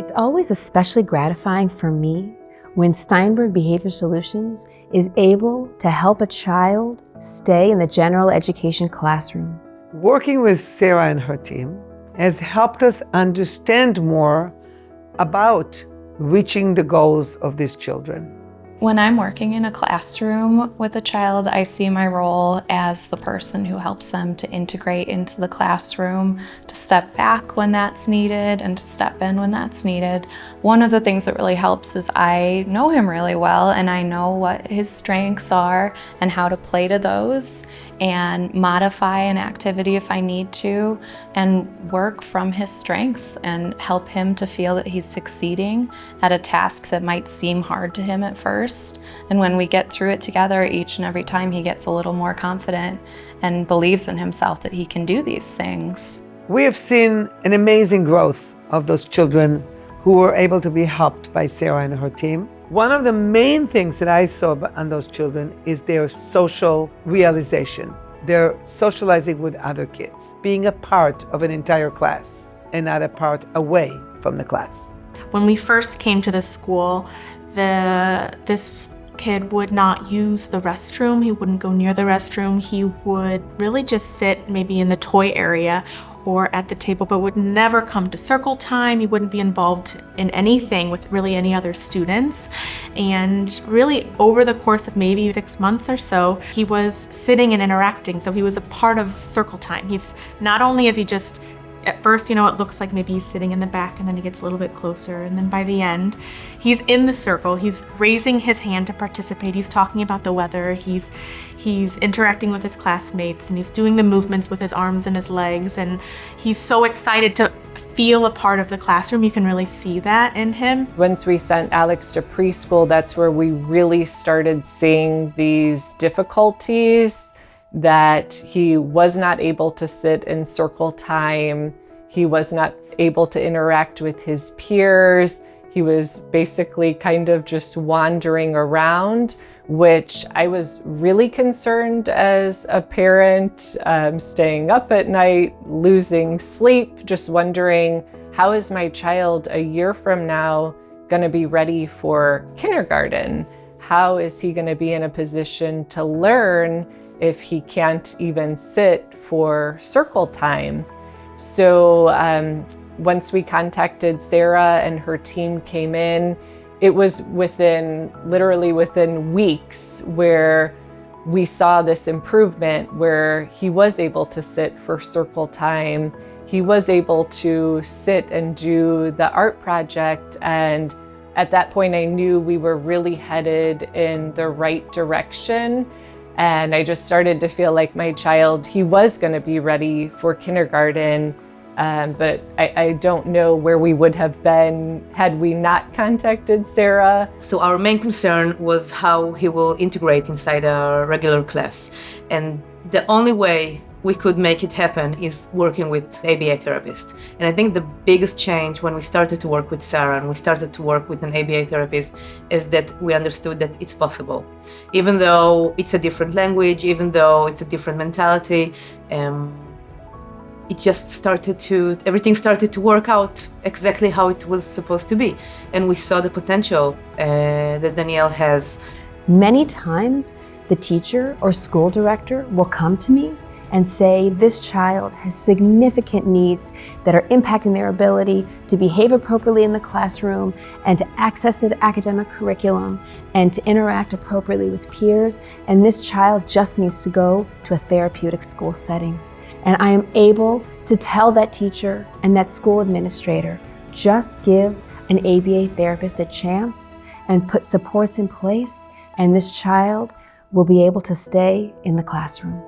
It's always especially gratifying for me when Steinberg Behavior Solutions is able to help a child stay in the general education classroom. Working with Sarah and her team has helped us understand more about reaching the goals of these children. When I'm working in a classroom with a child, I see my role as the person who helps them to integrate into the classroom, to step back when that's needed and to step in when that's needed. One of the things that really helps is I know him really well and I know what his strengths are and how to play to those and modify an activity if I need to and work from his strengths and help him to feel that he's succeeding at a task that might seem hard to him at first. And when we get through it together, each and every time he gets a little more confident and believes in himself that he can do these things. We have seen an amazing growth of those children who were able to be helped by Sarah and her team. One of the main things that I saw on those children is their social realization. They're socializing with other kids, being a part of an entire class and not a part away from the class. When we first came to the school, this kid would not use the restroom. He wouldn't go near the restroom. He would really just sit maybe in the toy area or at the table, but would never come to circle time. He wouldn't be involved in anything with really any other students. And really over the course of maybe 6 months or so, he was sitting and interacting. So he was a part of circle time. He's not only is he just, at first, it looks like maybe he's sitting in the back and then he gets a little bit closer. And then by the end, he's in the circle. He's raising his hand to participate. He's talking about the weather. He's interacting with his classmates and he's doing the movements with his arms and his legs. And he's so excited to feel a part of the classroom. You can really see that in him. Once we sent Alex to preschool, that's where we really started seeing these difficulties, that he was not able to sit in circle time. He was not able to interact with his peers. He was basically kind of just wandering around, which I was really concerned as a parent, staying up at night, losing sleep, just wondering, how is my child a year from now going to be ready for kindergarten? How is he going to be in a position to learn if he can't even sit for circle time? So once we contacted Sarah and her team came in, it was literally within weeks where we saw this improvement, where he was able to sit for circle time. He was able to sit and do the art project. And at that point, I knew we were really headed in the right direction. And I just started to feel like my child, he was going to be ready for kindergarten. But I don't know where we would have been had we not contacted Sarah. So our main concern was how he will integrate inside a regular class. And the only way we could make it happen is working with ABA therapist. And I think the biggest change when we started to work with Sarah and we started to work with an ABA therapist is that we understood that it's possible. Even though it's a different language, even though it's a different mentality, everything started to work out exactly how it was supposed to be. And we saw the potential that Danielle has. Many times, the teacher or school director will come to me and say, this child has significant needs that are impacting their ability to behave appropriately in the classroom and to access the academic curriculum and to interact appropriately with peers, and this child just needs to go to a therapeutic school setting. And I am able to tell that teacher and that school administrator, just give an ABA therapist a chance and put supports in place, and this child will be able to stay in the classroom.